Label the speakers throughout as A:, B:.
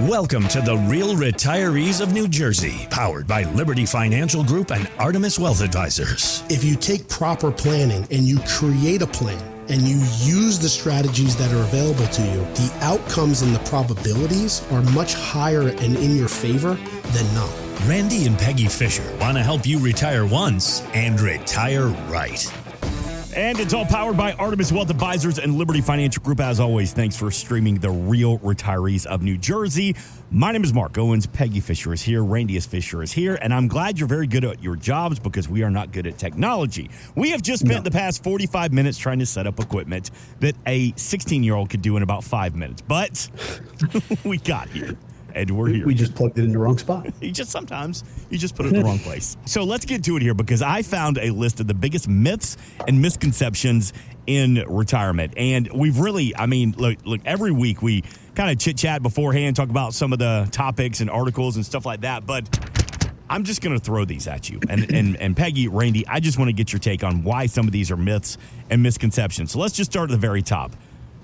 A: Welcome to the Real Retirees of New Jersey, powered by Liberty Financial Group and Artemis Wealth Advisors.
B: If you take proper planning and you create a plan and you use the strategies that are available to you, the outcomes and the probabilities are much higher and in your favor than not.
A: Randy and Peggy Fisher want to help you retire once and retire right.
C: And it's all powered by Artemis Wealth Advisors and Liberty Financial Group. As always, thanks for streaming the Real Retirees of New Jersey. My name is Mark Owens. Peggy Fisher is here. Randy Fisher is here. And I'm glad you're very good at your jobs because we are not good at technology. We have just spent the past 45 minutes trying to set up equipment that a 16-year-old could do in about 5 minutes. But we got here. And we're here.
D: We just plugged it in the wrong spot.
C: Sometimes you just put it in the wrong place. So let's get to it here because I found a list of the biggest myths and misconceptions in retirement. And we've really, look, every week we kind of chit chat beforehand, talk about some of the topics and articles and stuff like that. But I'm just going to throw these at you. And Peggy, Randy, I just want to get your take on why some of these are myths and misconceptions. So let's just start at the very top.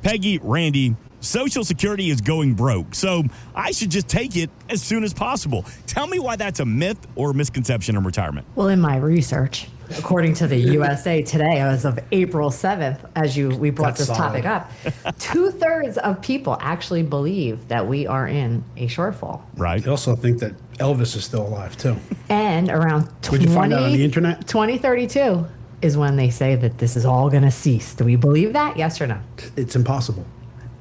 C: Peggy, Randy, Social Security is going broke, so I should just take it as soon as possible. Tell me why that's a myth or a misconception in retirement.
E: Well, in my research, according to the USA Today, as of April 7th, we brought this topic up, 2/3 of people actually believe that we are in a shortfall.
C: Right.
D: I also think that Elvis is still alive, too.
E: And around
D: Would you find out on the internet?
E: 2032 is when they say that this is all going to cease. Do we believe that? Yes or no?
D: It's impossible.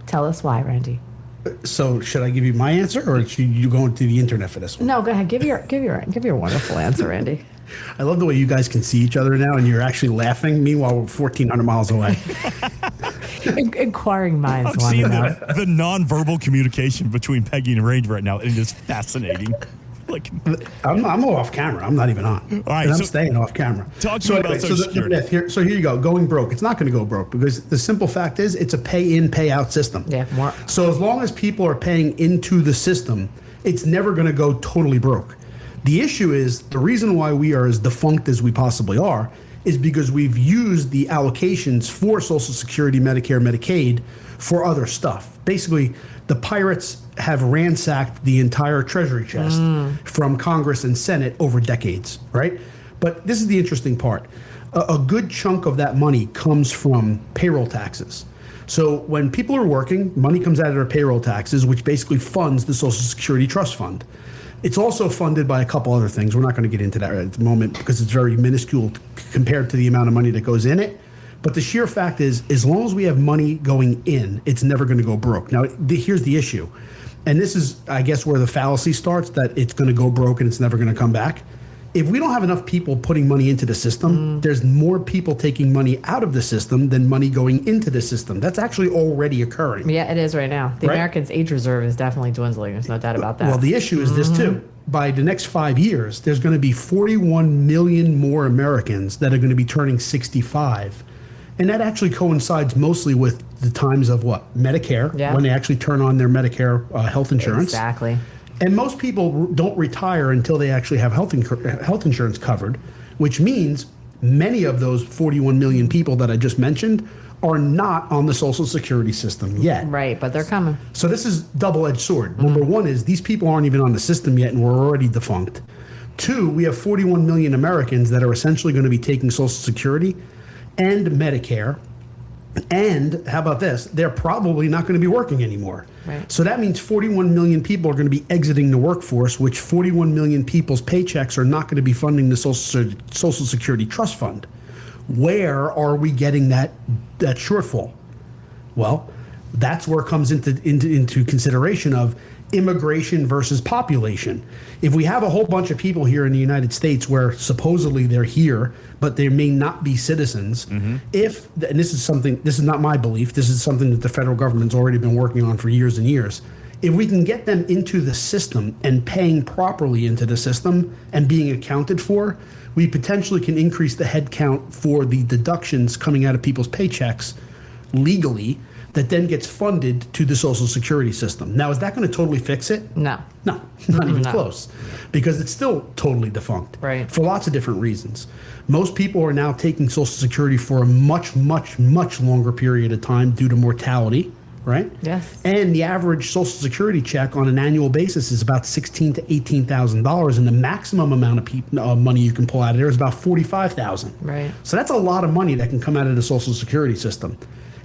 E: Tell us why, Randy.
D: So should I give you my answer, or should you go into the internet for this one?
E: No, go ahead. Give your wonderful answer, Randy.
D: I love the way you guys can see each other now, and you're actually laughing. Meanwhile, we're 1,400 miles away.
E: Inquiring minds
C: I'm
E: want to
C: seeing
E: know.
C: the nonverbal communication between Peggy and Randy right now. It is fascinating.
D: I'm off camera. I'm not even on.
C: All right,
D: and I'm
C: so
D: staying off camera.
C: Talk to me about Social Security.
D: So here you go. Going broke. It's not going to go broke because the simple fact is it's a pay-in, pay-out system.
E: Yeah, more.
D: So as long as people are paying into the system, it's never going to go totally broke. The issue is the reason why we are as defunct as we possibly are is because we've used the allocations for Social Security, Medicare, Medicaid for other stuff. Basically, the pirates have ransacked the entire treasury chest from Congress and Senate over decades, right? But this is the interesting part. A good chunk of that money comes from payroll taxes. So when people are working, money comes out of their payroll taxes, which basically funds the Social Security Trust Fund. It's also funded by a couple other things. We're not going to get into that right at the moment because it's very minuscule compared to the amount of money that goes in it. But the sheer fact is, as long as we have money going in, it's never going to go broke. Now, here's the issue. And this is, I guess, where the fallacy starts, that it's going to go broke and it's never going to come back. If we don't have enough people putting money into the system, there's more people taking money out of the system than money going into the system. That's actually already occurring.
E: Yeah, it is right now. The
D: Right?
E: Americans' age reserve is definitely dwindling. There's no doubt about that.
D: Well, the issue is this, too. By the next 5 years, there's going to be 41 million more Americans that are going to be turning 65. And that actually coincides mostly with the times of what? Medicare, when they actually turn on their Medicare health insurance.
E: Exactly.
D: And most people don't retire until they actually have health insurance covered, which means many of those 41 million people that I just mentioned are not on the Social Security system yet.
E: Right, but they're coming.
D: So this is double-edged sword. Number one is these people aren't even on the system yet and we're already defunct. Two, we have 41 million Americans that are essentially going to be taking Social Security and Medicare. And how about this? They're probably not going to be working anymore.
E: Right.
D: So that means 41 million people are going to be exiting the workforce, which 41 million people's paychecks are not going to be funding the Social Security Trust Fund. Where are we getting that shortfall? Well, that's where it comes into consideration of immigration versus population. If we have a whole bunch of people here in the United States where supposedly they're here, but they may not be citizens, and this is not my belief, this is something that the federal government's already been working on for years and years. If we can get them into the system and paying properly into the system and being accounted for, we potentially can increase the head count for the deductions coming out of people's paychecks legally that then gets funded to the Social Security system. Now, is that going to totally fix it?
E: No.
D: No, not even close, because it's still totally defunct,
E: right?
D: For lots of different reasons. Most people are now taking Social Security for a much, much, much longer period of time due to mortality,
B: right?
E: Yes.
B: And the average Social Security check on an annual basis is about $16,000 to $18,000, and the maximum amount of money you can pull out of there is about $45,000.
E: Right.
B: So that's a lot of money that can come out of the Social Security system.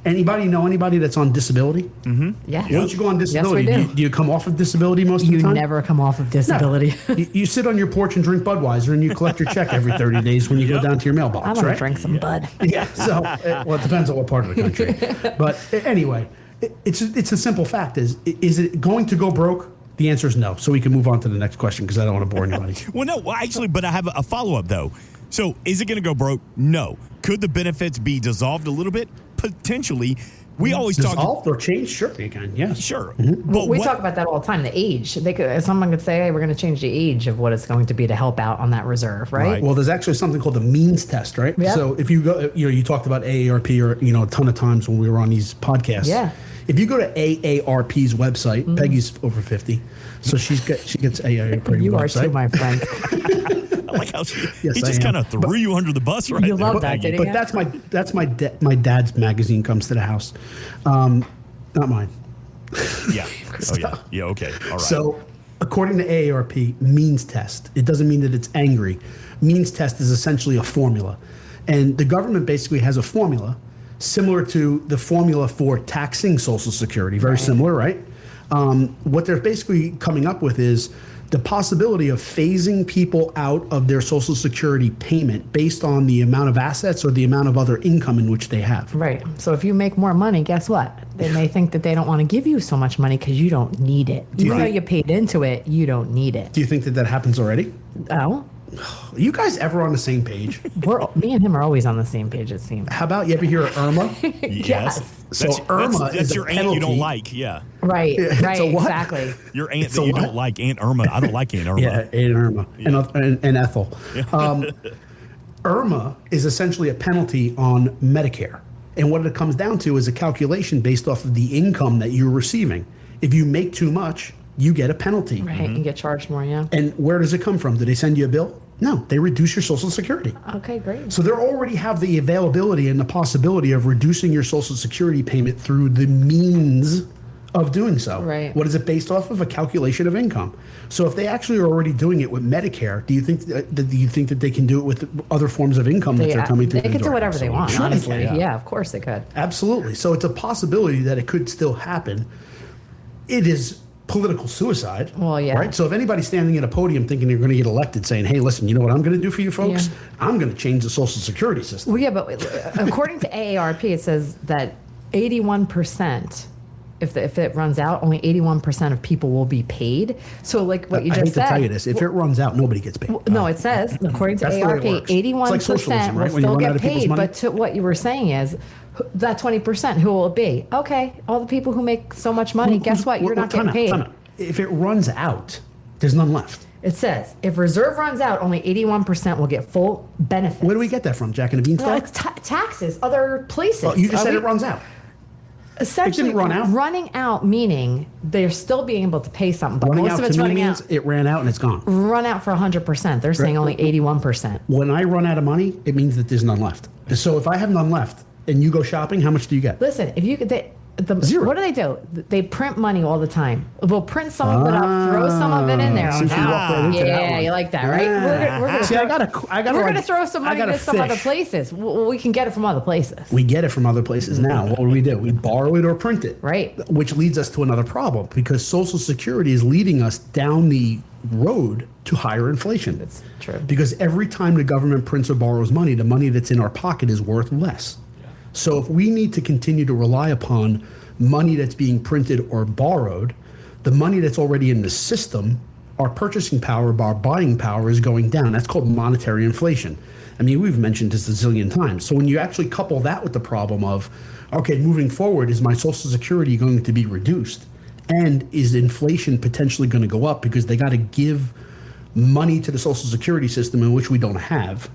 B: Anybody know anybody that's on disability?
E: Mm-hmm. Yes.
B: Once you go on disability,
E: Yes, we do.
B: do you come off of disability most of the
E: You
B: time?
E: never come off of disability.
B: No. You sit on your porch and drink Budweiser, and you collect your check every 30 days when you go down to your mailbox,
E: I want
B: right?
E: to drink some Bud.
B: Yeah, so, well, it depends on what part of the country. But anyway, it's a simple fact. Is it going to go broke? The answer is no. So we can move on to the next question because I don't want to bore anybody.
C: Well, no, actually, but I have a follow-up, though. So is it going to go broke? No. Could the benefits be dissolved a little bit? Potentially. We always talk
B: dissolved or changed. Sure, you can. Yes.
C: Sure.
B: Mm-hmm.
C: But
E: We talk about that all the time. The age. Someone could say, "Hey, we're going to change the age of what it's going to be to help out on that reserve," right?
B: Well, there's actually something called the means test, right?
E: Yep.
B: So if you go, you talked about AARP or a ton of times when we were on these podcasts.
E: Yeah.
B: If you go to AARP's website, Peggy's over 50, so she gets AARP.
E: You are
B: website.
E: too, my friend.
C: I like how he
B: Yes,
C: just
B: I
C: kind
B: am.
C: of threw you under the bus right
E: You
C: there.
E: love that,
C: Peggy.
E: didn't
B: But that's my dad's magazine comes to the house, not mine.
C: Yeah. Oh, yeah. Yeah, okay. All right.
B: So, according to AARP, means test. It doesn't mean that it's angry. Means test is essentially a formula, and the government basically has a formula similar to the formula for taxing Social Security. Very similar, right? What they're basically coming up with is the possibility of phasing people out of their Social Security payment based on the amount of assets or the amount of other income in which they have.
E: Right. So if you make more money, guess what? They may think that they don't want to give you so much money because you don't need it. Even though you paid into it, you don't need it.
B: Do you think that happens already?
E: Oh,
B: Are you guys ever on the same page?
E: me and him are always on the same page, it seems.
B: How about you ever hear of Irma?
C: Yes.
B: So
C: That's,
B: Irma
C: that's
B: is a
C: your aunt you don't
B: penalty.
C: like. Yeah.
E: Right, right,
B: a what?
E: exactly.
C: Your aunt
B: It's a
C: that you
B: what?
C: don't like, Aunt Irma. I don't like Aunt Irma.
B: Yeah, and Irma and Ethel. Irma is essentially a penalty on Medicare. And what it comes down to is a calculation based off of the income that you're receiving. If you make too much, you get a penalty.
E: Right, you get charged more, yeah.
B: And where does it come from? Do they send you a bill? No, they reduce your Social Security.
E: Okay, great.
B: So they already have the availability and the possibility of reducing your Social Security payment through the means of doing so.
E: Right.
B: What is it based off of? A calculation of income. So if they actually are already doing it with Medicare, do you think that they can do it with other forms of income that they're coming through?
E: They
B: the
E: could do
B: door?
E: whatever they want,
B: Sure they
E: honestly.
B: can.
E: Yeah, of course they could.
B: Absolutely. So it's a possibility that it could still happen. It is political suicide.
E: Well, yeah.
B: Right? So if anybody's standing at a podium thinking they're going to get elected saying, hey, listen, you know what I'm going to do for you folks?
E: Yeah.
B: I'm going to change the Social Security system.
E: Well, yeah, but according to AARP, it says that 81%, if it runs out, only 81% of people will be paid. So, like what you
B: I
E: just
B: hate
E: said.
B: to tell you this. If it runs out, nobody gets paid.
E: No, it says, according to
B: That's the way it
E: AARP,
B: works. It's like
E: 81%
B: socialism, right?
E: will
B: When you
E: still
B: run out
E: get
B: of people's
E: paid.
B: money.
E: But to what you were saying is, that 20%, who will it be? Okay, all the people who make so much money, guess what? You're not getting paid.
B: Time out. If it runs out, there's none left.
E: It says, if reserve runs out, only 81% will get full benefits.
B: Where do we get that from, Jack and the
E: Well,
B: Beanstalk?
E: it's taxes, other places.
B: Well, you just
E: Are
B: said
E: we-
B: it runs out.
E: Essentially,
B: It didn't run out.
E: running out meaning they're still being able to pay something, but
B: Running
E: most
B: out
E: of it's
B: to me
E: running
B: means
E: out.
B: it ran out and it's gone.
E: Run out for 100%. They're saying only 81%.
B: When I run out of money, it means that there's none left. So if I have none left and you go shopping, how much do you get?
E: Listen, if you could,
B: Zero.
E: what do? They print money all the time. They'll print some of it up, throw some of it in there.
B: See, she walked right into that
E: Yeah,
B: one.
E: you like that, right? We're gonna
B: See,
E: throw,
B: I gotta
E: we're
B: like,
E: gonna throw some
B: I
E: money
B: gotta
E: to some other
B: fish.
E: places. We can get it from other places.
B: We get it from other places now. What do? We borrow it or print it.
E: Right.
B: Which leads us to another problem because Social Security is leading us down the road to higher inflation.
E: It's true.
B: Because every time the government prints or borrows money, the money that's in our pocket is worth less. So if we need to continue to rely upon money that's being printed or borrowed, the money that's already in the system, our purchasing power, our buying power is going down. That's called monetary inflation. I mean, we've mentioned this a zillion times. So when you actually couple that with the problem of, okay, moving forward, is my Social Security going to be reduced? And is inflation potentially going to go up because they got to give money to the Social Security system in which we don't have?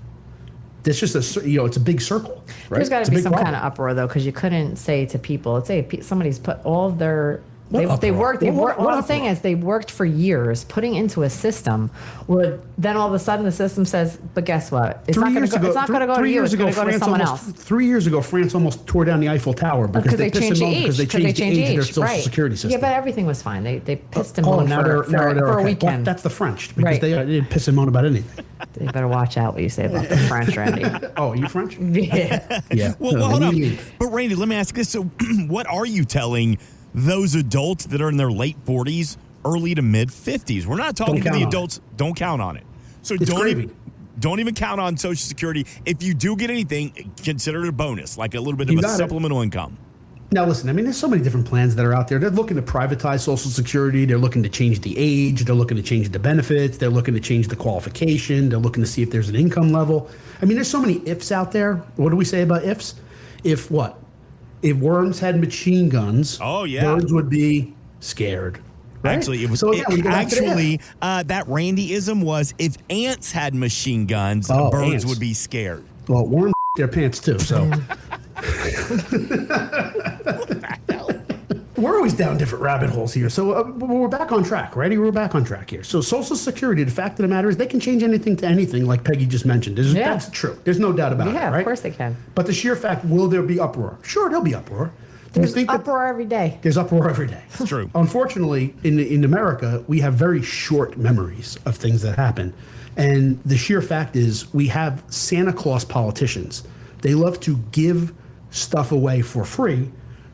B: It's just it's a big circle, right?
E: There's got
B: It's
E: to
B: a
E: be
B: big
E: some
B: problem.
E: kind of uproar though, because you couldn't say to people, let's say somebody's put all of their They worked. What I'm
B: uproar?
E: saying is they worked for years, putting into a system. Then all of a sudden the system says, "But guess what? It's not going to go. It's not going to go to you. It's going to go to someone else."
B: 3 years ago, France almost tore down the Eiffel Tower because they changed the age. Because they changed the age of their social security system.
E: Yeah, but everything was fine. They pissed and
B: Oh,
E: moaned
B: now
E: for a
B: okay.
E: weekend.
B: That's the French because
E: Right.
B: they didn't piss and moan about anything.
E: You better watch out what you say about the French, Randy.
B: Oh, are you French?
E: Yeah.
B: Yeah.
C: Well, hold on. But Randy, let me ask you this. So what are you telling those adults that are in their late 40s, early to mid 50s? We're not talking to the adults. Don't count on it. So don't even count on Social Security. If you do get anything, consider it a bonus, like a little bit of a supplemental income.
B: Now, listen, I mean, there's so many different plans that are out there. They're looking to privatize Social Security. They're looking to change the age. They're looking to change the benefits. They're looking to change the qualification. They're looking to see if there's an income level. I mean, there's so many ifs out there. What do we say about ifs? If what? If worms had machine guns, birds would be scared. Right?
C: Actually, it was
B: so,
C: that Randyism was if ants had machine guns, birds
B: ants
C: would be scared.
B: Well, worms their pants too. So we're always down different rabbit holes here. So we're back on track, right? We're back on track here. So Social Security, the fact of the matter is they can change anything to anything, like Peggy just mentioned. That's true. There's no doubt about it, right?
E: Yeah, of course they can.
B: But the sheer fact, will there be uproar? Sure, there'll be uproar.
E: There's uproar every day.
B: There's uproar every day.
C: It's true.
B: Unfortunately, in America, we have very short memories of things that happen. And the sheer fact is we have Santa Claus politicians. They love to give stuff away for free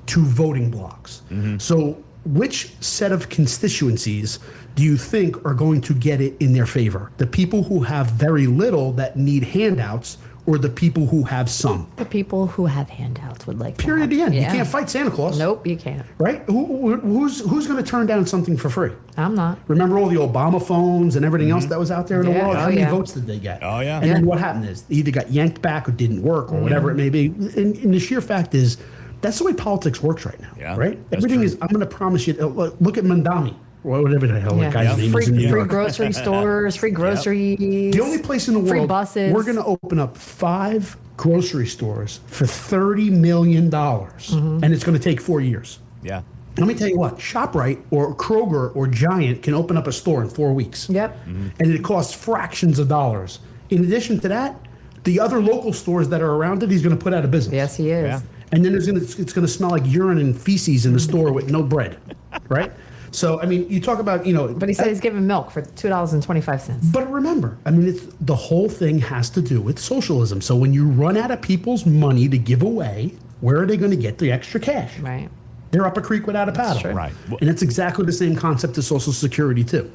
B: to voting blocks. Mm-hmm. So which set of constituencies do you think are going to get it in their favor? The people who have very little that need handouts, or the people who have some?
E: The people who have handouts would like
B: Period. The end. Yeah. You can't fight Santa Claus.
E: Nope, you can't.
B: Right? Who's going to turn down something for free?
E: I'm not.
B: Remember all the Obama phones and everything else that was out there in the world? How many votes did they get?
C: Oh, yeah.
B: And then what happened is they either got yanked back or didn't work or whatever it may be. And the sheer fact is that's the way politics works right now. Right? Everything is, I'm going to promise you, look at Mandami. Whatever the hell that guy's name is in New York.
E: Free grocery stores, free groceries.
B: The only place in the world,
E: free buses.
B: We're going to open up 5 grocery stores for $30 million, and it's going to take 4 years.
C: Yeah.
B: Let me tell you what, ShopRite or Kroger or Giant can open up a store in 4 weeks.
E: Yep.
B: Mm-hmm. And it costs fractions of dollars. In addition to that, the other local stores that are around it, he's going to put out of business.
E: Yes, he is.
C: Yeah.
B: And then it's going to smell like urine and feces in the store with no bread, right? So, I mean, you talk about,
E: But he said he's giving milk for $2.25.
B: But remember, I mean, the whole thing has to do with socialism. So when you run out of people's money to give away, where are they going to get the extra cash?
E: Right.
B: They're up a creek without a paddle.
E: True.
C: Right.
B: And it's exactly the same concept as Social Security, too.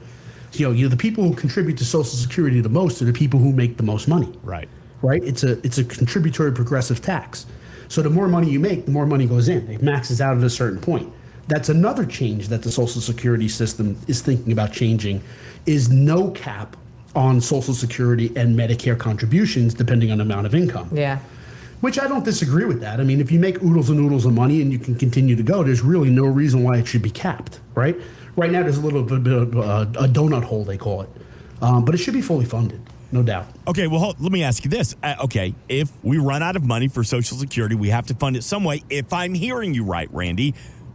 B: The people who contribute to Social Security the most are the people who make the most money.
C: Right.
B: Right? It's a contributory progressive tax. So the more money you make, the more money goes in. It maxes out at a certain point. That's another change that the Social Security system is thinking about changing, is no cap on Social Security and Medicare contributions depending on the amount of income.
E: Yeah.
B: Which I don't disagree with that. I mean, if you make oodles and oodles of money and you can continue to go, there's really no reason why it should be capped, right? Right now, there's a little bit of a donut hole, they call it. But it should be fully funded, no doubt.
C: Okay, well, let me ask you this. Okay, if we run out of money for Social Security, we have to fund it some way. If I'm hearing you right, Randy,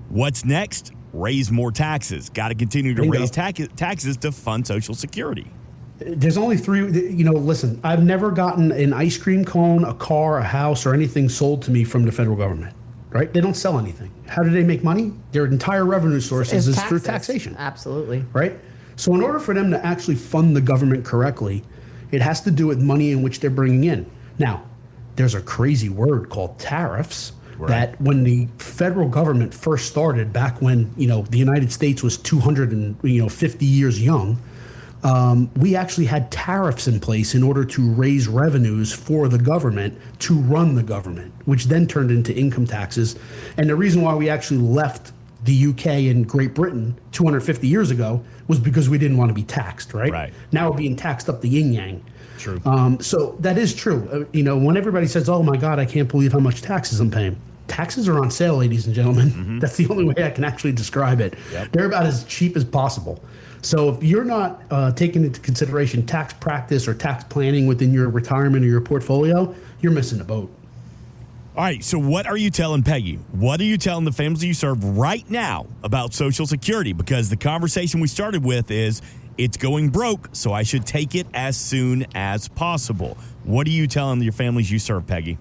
C: what's next? Raise more taxes. Got to continue to raise taxes to fund Social Security.
B: There's only 3, listen, I've never gotten an ice cream cone, a car, a house, or anything sold to me from the federal government, right? They don't sell anything. How do they make money? Their entire revenue sources is through taxation.
E: Absolutely.
B: Right? So in order for them to actually fund the government correctly, it has to do with money in which they're bringing in. Now, there's a crazy word called tariffs. Right. That when the federal government first started, back when the United States was 250 years young, we actually had tariffs in place in order to raise revenues for the government to run the government, which then turned into income taxes. And the reason why we actually left the UK and Great Britain 250 years ago was because we didn't want to be taxed, right?
C: Right.
B: Now we're being taxed up the yin-yang.
C: True.
B: So that is true. When everybody says, "Oh my God, I can't believe how much taxes I'm paying," taxes are on sale, ladies and gentlemen. Mm-hmm. That's the only way I can actually describe it. Yep. They're about as cheap as possible. So if you're not taking into consideration tax practice or tax planning within your retirement or your portfolio, you're missing the boat.
C: All right, so what are you telling Peggy? What are you telling the families you serve right now about Social Security? Because the conversation we started with is it's going broke, so I should take it as soon as possible. What are you telling your families you serve, Peggy?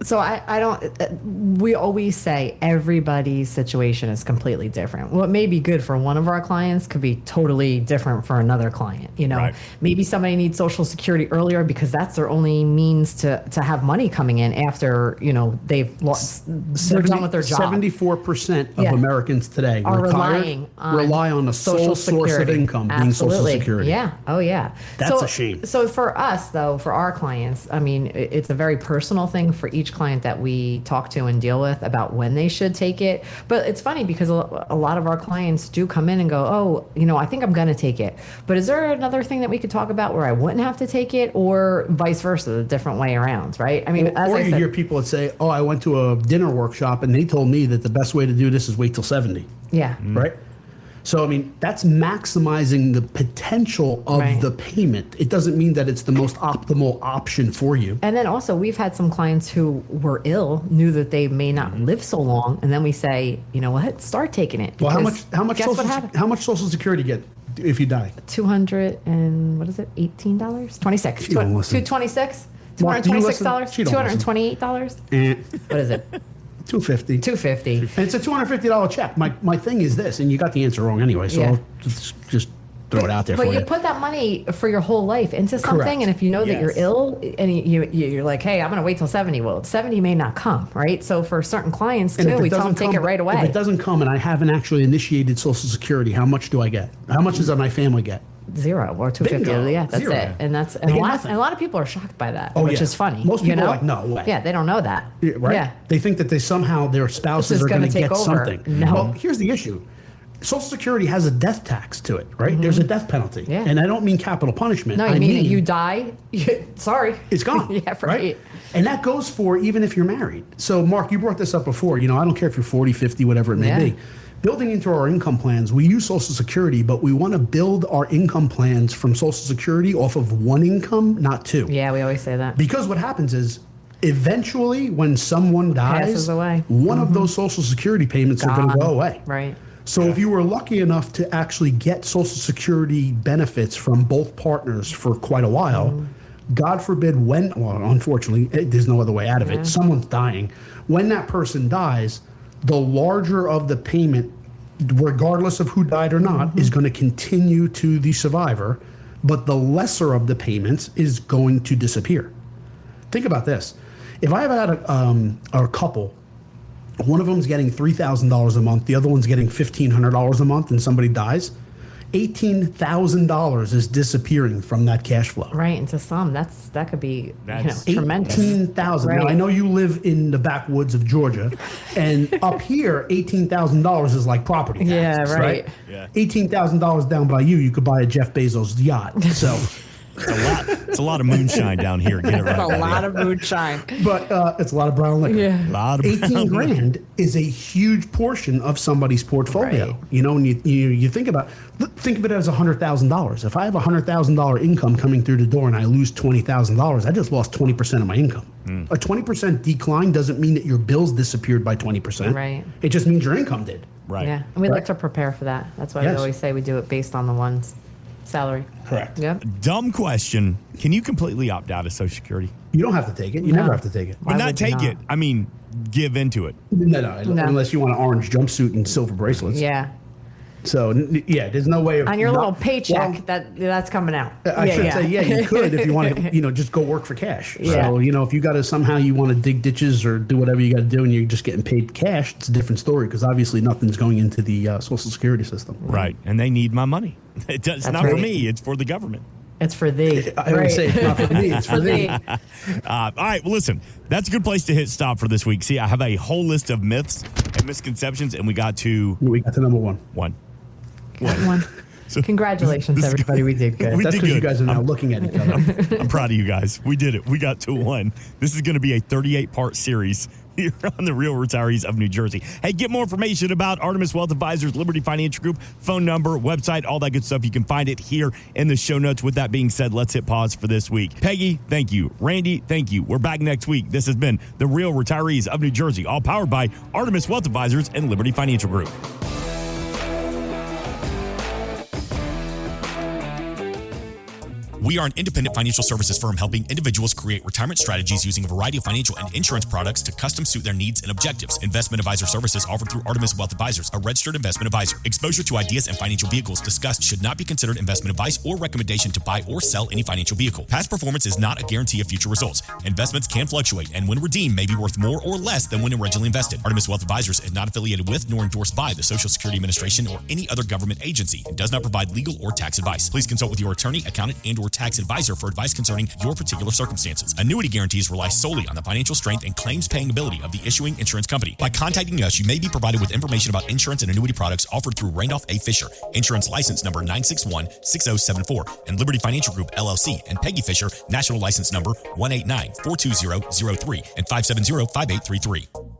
E: So I don't, we always say everybody's situation is completely different. What may be good for one of our clients could be totally different for another client. You know,
C: Right.
E: Maybe somebody needs Social Security earlier because that's their only means to have money coming in after, you know, they're done with their job.
B: 74% of
E: Yeah.
B: Americans today
E: Are
B: retired, rely on a sole source of income being Social Security.
E: Yeah. Oh, yeah.
B: That's a shame.
E: So for us, though, for our clients, I mean, it's a very personal thing for each client that we talk to and deal with about when they should take it. But it's funny because a lot of our clients do come in and go, oh, you know, I think I'm going to take it. But is there another thing that we could talk about where I wouldn't have to take it, or vice versa, the different way around, right? I mean, as
B: Or
E: I
B: you
E: said,
B: hear people that say, oh, I went to a dinner workshop and they told me that the best way to do this is wait till 70.
E: yeah.
B: Right? So, I mean, that's maximizing the potential of
E: Right.
B: the payment. It doesn't mean that it's the most optimal option for you.
E: And then also, we've had some clients who were ill, knew that they may not live so long, and then we say, you know what, start taking it.
B: Well,
E: because guess what happened?
B: how much Social Security get if you die?
E: $200 and what is it? $18? 26.
B: She don't listen.
E: 226.
B: Mark, do you listen?
E: $226.
B: She don't listen.
E: $228.
B: Eh,
E: What is it?
B: $250.
E: $250.
B: And it's a $250 check. My thing is this, and you got the answer wrong anyway, so
E: Yeah.
B: I'll just throw it out there
E: But
B: for
E: you
B: you.
E: put that money for your whole life into something,
B: Correct.
E: and if you know that you're
B: Yes.
E: ill, and you're like, hey, I'm going to wait till 70. Well, 70 may not come, right? So for certain clients
B: And
E: too,
B: if it
E: we tell them
B: doesn't
E: take it
B: come-
E: right away.
B: If it doesn't come and I haven't actually initiated Social Security, how much do I get? How much does my family get?
E: 0 or 250.
B: Bingo.
E: Yeah, that's
B: Zero.
E: it. And that's
B: They get
E: a
B: nothing.
E: lot of people are shocked by that,
B: Oh,
E: which
B: yeah.
E: is funny.
B: Most
E: you
B: people are
E: know?
B: like, no way.
E: Yeah, they don't know that.
B: Yeah, right?
E: Yeah.
B: They think that somehow their spouses
E: is
B: are going
E: gonna
B: to
E: take
B: get
E: over.
B: something.
E: No.
B: Well, here's the issue. Social Security has a death tax to it, right? There's a death penalty.
E: Mm-hmm. Yeah.
B: And I don't mean capital punishment.
E: No,
B: I
E: you mean you die? Sorry.
B: It's gone.
E: Yeah, right.
B: And that goes for even if you're married. So, Mark, you brought this up before. You know, I don't care if you're 40, 50, whatever it may
E: Yeah.
B: be. Building into our income plans, we use Social Security, but we want to build our income plans from Social Security off of one income, not two.
E: Yeah, we always say that.
B: Because what happens is, eventually, when someone dies,
E: Passes away.
B: one of those Social Security payments are going to
E: Gone.
B: go away.
E: Right.
B: So if you were lucky enough to actually get Social Security benefits from both partners for quite a while, God forbid unfortunately, there's no other way out of it. Someone's dying. When that person dies, the larger of the payment, regardless of who died or not, is going to continue to the survivor, but the lesser of the payments is going to disappear. Think about this. If I have had a couple, one of them's getting $3,000 a month, the other one's getting $1,500 a month, and somebody dies, $18,000 is disappearing from that cash flow.
E: Right. And to some, that could be
C: That's-
E: tremendous.
B: 18,000. Now
E: Right.
B: I know you live in the backwoods of Georgia, and up here, $18,000 is like property taxes,
E: Yeah, right.
C: Yeah.
B: $18,000 down by you, you could buy a Jeff Bezos yacht. So,
C: It's a lot of moonshine down here. Get it right.
E: That's a
C: buddy.
E: lot of moonshine.
B: but it's a lot of brown liquor.
E: Yeah.
C: A lot of
B: 18 grand is a huge portion of somebody's portfolio.
E: Right.
B: You know, when you think of it as $100,000. If I have $100,000 income coming through the door and I lose $20,000, I just lost 20% of my income. A 20% decline doesn't mean that your bills disappeared by 20%.
E: Right.
B: It just means your income did.
C: Right.
E: Yeah. And we
B: Right.
E: like to prepare for that. That's why we
B: Yes.
E: always say we do it based on the one's salary.
B: Correct.
E: Yep.
C: Dumb question. Can you completely opt out of Social Security?
B: You don't have to take it. You
E: No.
B: never have to take it.
E: Why
C: But not
E: would you
C: take
E: not?
C: it. I mean, give into it.
B: No,
E: No.
B: unless you want an orange jumpsuit and silver bracelets.
E: Yeah.
B: So, yeah, there's no way of...
E: On your
B: not-
E: little paycheck,
B: Well,
E: that's coming out.
B: I should say, yeah, you could if you want to, just go work for cash.
E: Yeah.
B: So, if you got to somehow you want to dig ditches or do whatever you got to do and you're just getting paid cash, it's a different story because obviously nothing's going into the Social Security system.
C: Right. And they need my money. It's
E: That's
C: not for
E: right.
C: me. It's for the government.
E: It's for thee.
B: I would say it's not for me, it's for thee.
C: All right. Well, listen, that's a good place to hit stop for this week. See, I have a whole list of myths and misconceptions, and we got to
B: We got to number one.
C: one.
E: Got one. Congratulations,
C: this is
E: everybody. We did good.
C: We
B: That's
C: did
B: because you
C: good.
B: guys are now looking at each other.
C: I'm proud of you guys. We did it. We got to one. This is going to be a 38-part series You're on the Real Retirees of New Jersey. Hey, get more information about Artemis Wealth Advisors, Liberty Financial Group, phone number, website, all that good stuff. You can find it here in the show notes. With that being said, let's hit pause for this week. Peggy, thank you. Randy, thank you. We're back next week. This has been the Real Retirees of New Jersey, all powered by Artemis Wealth Advisors and Liberty Financial Group.
F: We are an independent financial services firm helping individuals create retirement strategies using a variety of financial and insurance products to custom suit their needs and objectives. Investment advisor services offered through Artemis Wealth Advisors, a registered investment advisor. Exposure to ideas and financial vehicles discussed should not be considered investment advice or recommendation to buy or sell any financial vehicle. Past performance is not a guarantee of future results. Investments can fluctuate and when redeemed may be worth more or less than when originally invested. Artemis Wealth Advisors is not affiliated with nor endorsed by the Social Security Administration or any other government agency and does not provide legal or tax advice. Please consult with your attorney, accountant, and or tax advisor for advice concerning your particular circumstances. Annuity guarantees rely solely on the financial strength and claims paying ability of the issuing insurance company. By contacting us, you may be provided with information about insurance and annuity products offered through Randolph A. Fisher, insurance license number 9616074, and Liberty Financial Group, LLC, and Peggy Fisher, national license number 189-42003 and 570-5833.